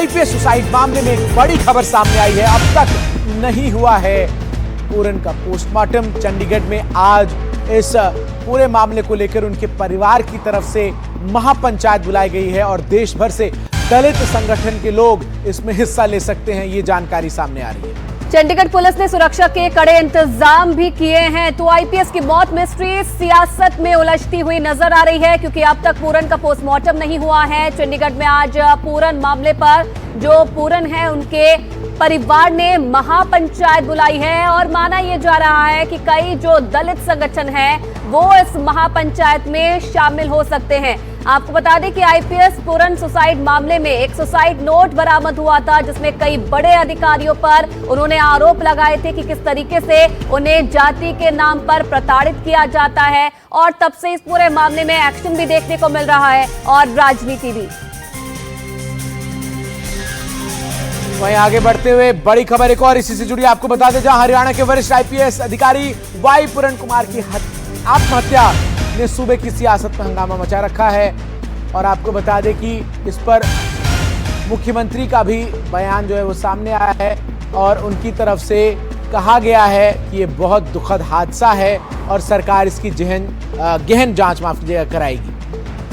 IPS suicide मामले में एक बड़ी खबर सामने आई है। अब तक नहीं हुआ है पूरन का पोस्टमार्टम। चंडीगढ़ में आज इस पूरे मामले को लेकर उनके परिवार की तरफ से महापंचायत बुलाई गई है और देश भर से दलित संगठन के लोग इसमें हिस्सा ले सकते हैं, ये जानकारी सामने आ रही है। चंडीगढ़ पुलिस ने सुरक्षा के कड़े इंतजाम भी किए हैं। तो आईपीएस की मौत मिस्ट्री सियासत में उलझती हुई नजर आ रही है, क्योंकि अब तक पूरन का पोस्टमार्टम नहीं हुआ है। चंडीगढ़ में आज पूरन मामले पर जो पूरन है उनके परिवार ने महापंचायत बुलाई है और माना यह जा रहा है कि कई जो दलित संगठन हैं वो इस महापंचायत में शामिल हो सकते हैं। आपको बता दें कि आईपीएस पूरन सुसाइड मामले में एक सुसाइड नोट बरामद हुआ था, जिसमें कई बड़े अधिकारियों पर उन्होंने आरोप लगाए थे कि किस तरीके से उन्हें जाति के नाम पर प्रताड़ित किया जाता है और तब से इस पूरे मामले में एक्शन भी देखने को मिल रहा है और राजनीति भी। वहीं आगे बढ़ते हुए बड़ी खबर एक और इसी से जुड़ी आपको बता दें, जहां हरियाणा के वरिष्ठ आईपीएस अधिकारी वाई पूरन कुमार की आत्महत्या ने सूबे की सियासत में हंगामा मचा रखा है। और आपको बता दें कि इस पर मुख्यमंत्री का भी बयान जो है वो सामने आया है और उनकी तरफ से कहा गया है कि ये बहुत दुखद हादसा है और सरकार इसकी गहन जांच कराएगी।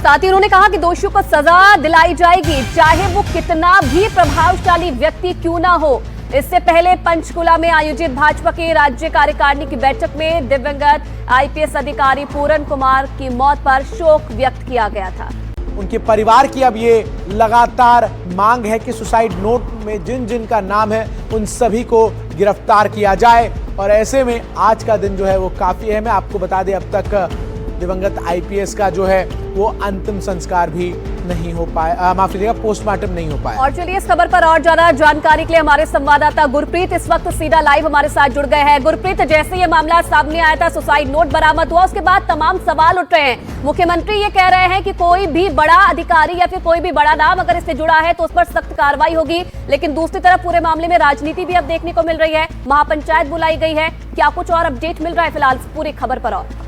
साथ ही उन्होंने कहा कि दोषियों को सजा दिलाई जाएगी, चाहे वो कितना भी प्रभावशाली व्यक्ति क्यों ना हो। इससे पहले पंचकुला में आयोजित भाजपा की राज्य कार्यकारिणी की बैठक में दिवंगत आईपीएस अधिकारी पूरन कुमार की मौत पर शोक व्यक्त किया गया था। उनके परिवार की अब ये लगातार मांग है कि सुसाइड नोट में जिन जिन का नाम है उन सभी को गिरफ्तार किया जाए और ऐसे में आज का दिन जो है वो काफी अहम है। आपको बता दें, अब तक दिवंगत आईपीएस का जो है वो अंतिम संस्कार भी नहीं हो पाया, माफ कीजिएगा, पोस्टमार्टम नहीं हो पाया। और चलिए इस खबर पर और ज्यादा जानकारी के लिए हमारे संवाददाता गुरप्रीत इस वक्त सीधा लाइव हमारे साथ जुड़ गए हैं। गुरप्रीत, जैसे ये मामला सामने आया था, सुसाइड नोट बरामद हुआ, उसके बाद तमाम सवाल उठ रहे हैं। मुख्यमंत्री ये कह रहे हैं कि कोई भी बड़ा अधिकारी या फिर कोई भी बड़ा नाम अगर इससे जुड़ा है तो उस पर सख्त कार्रवाई होगी, लेकिन दूसरी तरफ पूरे मामले में राजनीति भी अब देखने को मिल रही है। महापंचायत बुलाई गई है, क्या कुछ और अपडेट मिल रहा है फिलहाल पूरी खबर पर? और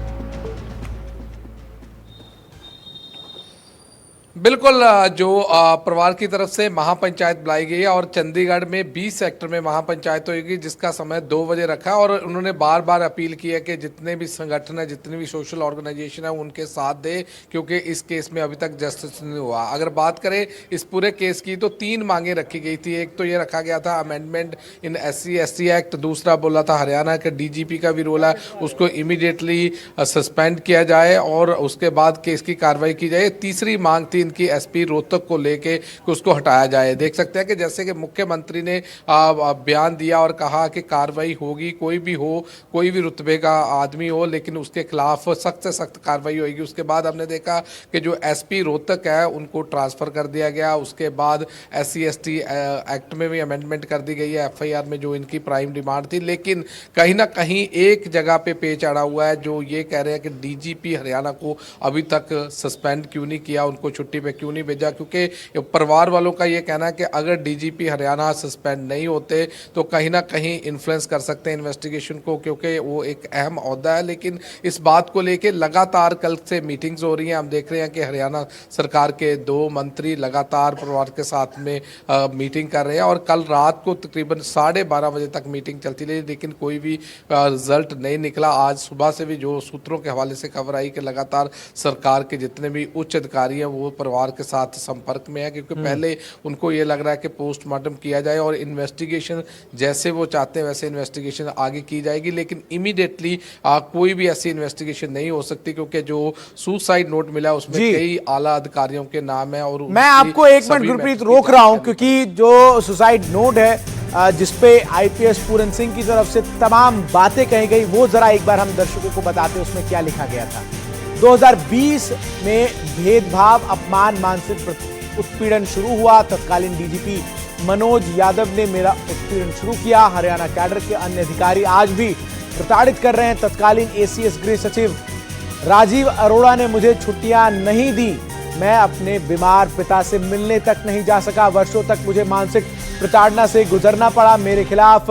बिल्कुल, जो परिवार की तरफ से महापंचायत बुलाई गई है और चंडीगढ़ में 20 सेक्टर में महापंचायत होगी, जिसका समय 2 बजे रखा है। और उन्होंने बार बार अपील की है कि जितने भी संगठन है, जितने भी सोशल ऑर्गेनाइजेशन है, उनके साथ दे, क्योंकि इस केस में अभी तक जस्टिस नहीं हुआ। अगर बात करें इस पूरे केस की तो 3 मांगे रखी गई थी। एक तो ये रखा गया था अमेंडमेंट इन SC/ST एक्ट, दूसरा बोला था हरियाणा के DGP का भी रोल है, उसको इमीडिएटली सस्पेंड किया जाए और उसके बाद केस की कार्रवाई की जाए। तीसरी मांग थी इनकी SP रोहतक को लेके कि उसको हटाया जाए। देख सकते हैं कि जैसे कि मुख्यमंत्री ने बयान दिया और कहा कि कार्रवाई होगी, कोई भी हो, कोई भी रुतबे का आदमी हो, लेकिन उसके खिलाफ सख्त से सख्त कार्रवाई होगी। उसके बाद हमने देखा कि जो SP रोहतक है उनको ट्रांसफर कर दिया गया। उसके बाद SC/ST एक्ट में भी अमेंडमेंट कर दी गई है, FIR में जो इनकी प्राइम डिमांड थी। लेकिन कहीं ना कहीं एक जगह पे पेच अड़ा हुआ है, जो ये कह रहे हैं कि DGP हरियाणा को अभी तक सस्पेंड क्यों नहीं किया, उनको छुट्टी पे क्यों नहीं भेजा, क्योंकि परिवार वालों का ये कहना है कि अगर DGP हरियाणा सस्पेंड नहीं होते तो कहीं ना कहीं इन्फ्लुएंस कर सकते हैं इन्वेस्टिगेशन को, क्योंकि वो एक अहम ओहदा है। लेकिन इस बात को लेके लगातार कल से मीटिंग्स हो रही हैं। हम देख रहे हैं कि हरियाणा सरकार के 2 मंत्री लगातार परिवार के साथ में मीटिंग कर रहे हैं और कल रात को तकरीबन 12:30 बजे तक मीटिंग चलती रही, लेकिन कोई भी रिजल्ट नहीं निकला। आज सुबह से भी जो सूत्रों के हवाले से खबर आई कि लगातार सरकार के जितने भी उच्च अधिकारी हैं वो परिवार के साथ संपर्क में है, क्योंकि पहले उनको ये लग रहा है कि पोस्टमार्टम किया जाए और इन्वेस्टिगेशन जैसे वो चाहते हैं वैसे इन्वेस्टिगेशन आगे की जाएगी। लेकिन इमीडिएटली कोई भी ऐसी इन्वेस्टिगेशन नहीं हो सकती, क्योंकि जो सुसाइड नोट मिला उसमें कई आला अधिकारियों के नाम है। और मैं आपको 1 मिनट गुरप्रीत रोक रहा हूं, क्योंकि जो सुसाइड नोट है जिसपे आईपीएस पूरन सिंह की तरफ से तमाम बातें कही गई, वो जरा एक बार हम दर्शकों को बताते हैं उसमें क्या लिखा गया था। 2020 में भेदभाव, अपमान, मानसिक उत्पीड़न शुरू हुआ। तत्कालीन DGP मनोज यादव ने मेरा उत्पीड़न शुरू किया। हरियाणा कैडर के अन्य अधिकारी आज भी प्रताड़ित कर रहे हैं। तत्कालीन ACS गृह सचिव राजीव अरोड़ा ने मुझे छुट्टियां नहीं दी। मैं अपने बीमार पिता से मिलने तक नहीं जा सका। वर्षों तक मुझे मानसिक प्रताड़ना से गुजरना पड़ा। मेरे खिलाफ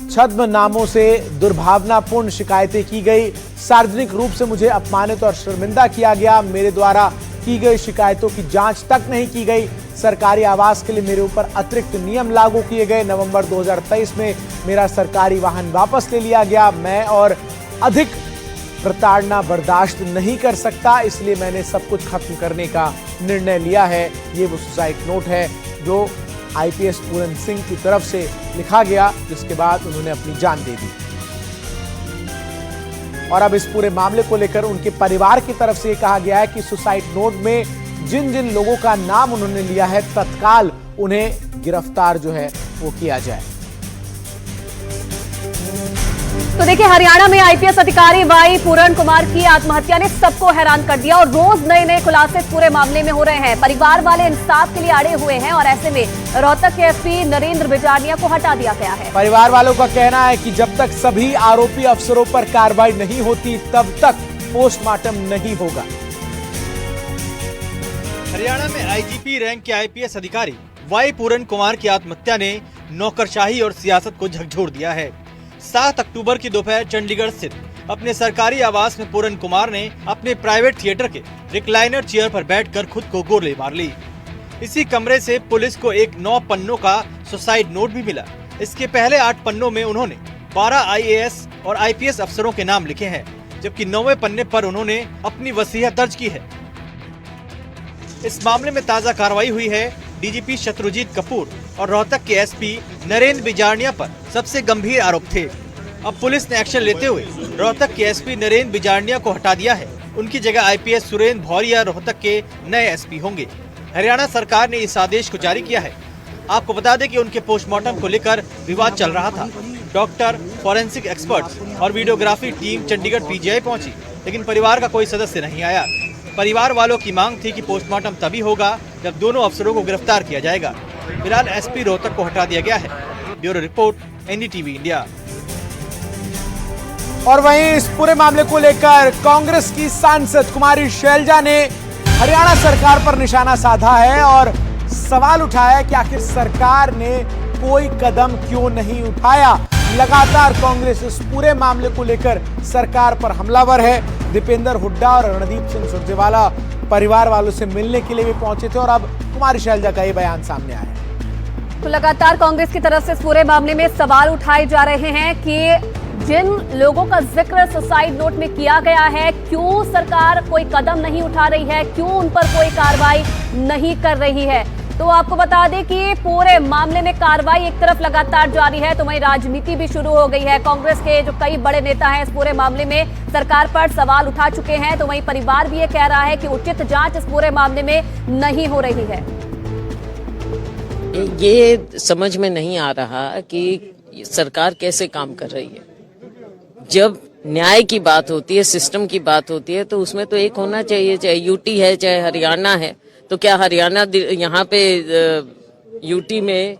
छद्म नामों से दुर्भावनापूर्ण शिकायतें की गई। सार्वजनिक रूप से मुझे अपमानित और शर्मिंदा किया गया। मेरे द्वारा की गई शिकायतों की जांच तक नहीं की गई। सरकारी आवास के लिए मेरे ऊपर अतिरिक्त नियम लागू किए गए। नवंबर 2023 में मेरा सरकारी वाहन वापस ले लिया गया। मैं और अधिक प्रताड़ना बर्दाश्त नहीं कर सकता, इसलिए मैंने सब कुछ खत्म करने का निर्णय लिया है। ये वो सुसाइड नोट है जो आईपीएस पूरन सिंह की तरफ से लिखा गया, जिसके बाद उन्होंने अपनी जान दे दी। और अब इस पूरे मामले को लेकर उनके परिवार की तरफ से कहा गया है कि सुसाइड नोट में जिन जिन लोगों का नाम उन्होंने लिया है, तत्काल उन्हें गिरफ्तार जो है वो किया जाए। तो देखिए, हरियाणा में आईपीएस अधिकारी वाई पूरण कुमार की आत्महत्या ने सबको हैरान कर दिया और रोज नए नए खुलासे पूरे मामले में हो रहे हैं। परिवार वाले इंसाफ के लिए अड़े हुए हैं और ऐसे में रोहतक के एसपी नरेंद्र बिजारनिया को हटा दिया गया है। परिवार वालों का कहना है कि जब तक सभी आरोपी अफसरों पर कार्रवाई नहीं होती, तब तक पोस्टमार्टम नहीं होगा। हरियाणा में आईजीपी रैंक के आईपीएस अधिकारी वाई पूरण कुमार की आत्महत्या ने नौकरशाही और सियासत को झकझोर दिया है। 7 अक्टूबर की दोपहर चंडीगढ़ स्थित अपने सरकारी आवास में पूरण कुमार ने अपने प्राइवेट थिएटर के रिक्लाइनर चेयर पर बैठकर खुद को गोली मार ली। इसी कमरे से पुलिस को एक 9 पन्नों का सुसाइड नोट भी मिला। इसके पहले 8 पन्नों में उन्होंने 12 आईएएस और आईपीएस अफसरों के नाम लिखे हैं, जबकि 9वें पन्ने पर उन्होंने अपनी वसीयत दर्ज की है। इस मामले में ताजा कार्रवाई हुई है। डीजीपी शत्रुजीत कपूर और रोहतक के एसपी नरेंद्र बिजारनिया पर सबसे गंभीर आरोप थे। अब पुलिस ने एक्शन लेते हुए रोहतक के एसपी नरेंद्र बिजारनिया को हटा दिया है। उनकी जगह आईपीएस सुरेंद्र भौरिया रोहतक के नए एसपी होंगे। हरियाणा सरकार ने इस आदेश को जारी किया है। आपको बता दें कि उनके पोस्टमार्टम को लेकर विवाद चल रहा था। डॉक्टर, फॉरेंसिक एक्सपर्ट्स और वीडियोग्राफी टीम चंडीगढ़ पीजीआई पहुंची, लेकिन परिवार का कोई सदस्य नहीं आया। परिवार वालों की मांग थी कि पोस्टमार्टम तभी होगा जब दोनों अफसरों को गिरफ्तार किया जाएगा। फिलहाल एसपी रोहतक को हटा दिया गया है। Bureau report, NDTV India. और वहीं इस पूरे मामले को लेकर कांग्रेस की सांसद कुमारी शैलजा ने हरियाणा सरकार पर निशाना साधा है और सवाल उठाया कि आखिर सरकार ने कोई कदम क्यों नहीं उठाया। लगातार कांग्रेस इस पूरे मामले को लेकर सरकार पर हमलावर है। दीपेंद्र हुड्डा और रणदीप सिंह सुरजेवाला परिवार वालों से मिलने के लिए भी पहुंचे थे और अब कुमारी शैलजा का ये बयान सामने आया है। तो लगातार कांग्रेस की तरफ से इस पूरे मामले में सवाल उठाए जा रहे हैं कि जिन लोगों का जिक्र सुसाइड नोट में किया गया है, क्यों सरकार कोई कदम नहीं उठा रही है, क्यों उन पर कोई कार्रवाई नहीं कर रही है। तो आपको बता दें कि पूरे मामले में कार्रवाई एक तरफ लगातार जारी है, तो वहीं राजनीति भी शुरू हो गई है। कांग्रेस के जो कई बड़े नेता हैं इस पूरे मामले में सरकार पर सवाल उठा चुके हैं, तो वहीं परिवार भी ये कह रहा है कि उचित जांच इस पूरे मामले में नहीं हो रही है। ये समझ में नहीं आ रहा कि सरकार कैसे काम कर रही है। जब न्याय की बात होती है, सिस्टम की बात होती है, तो उसमें तो एक होना चाहिए, चाहे यूटी है चाहे हरियाणा है। तो क्या हरियाणा यहाँ पे यूटी में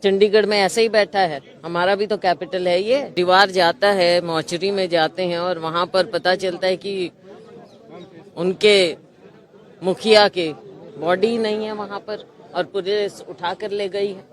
चंडीगढ़ में ऐसे ही बैठा है? हमारा भी तो कैपिटल है ये। परिवार जाता है, मॉर्चरी में जाते हैं और वहां पर पता चलता है कि उनके मुखिया के बॉडी नहीं है वहां पर और पुलिस उठा कर ले गई है।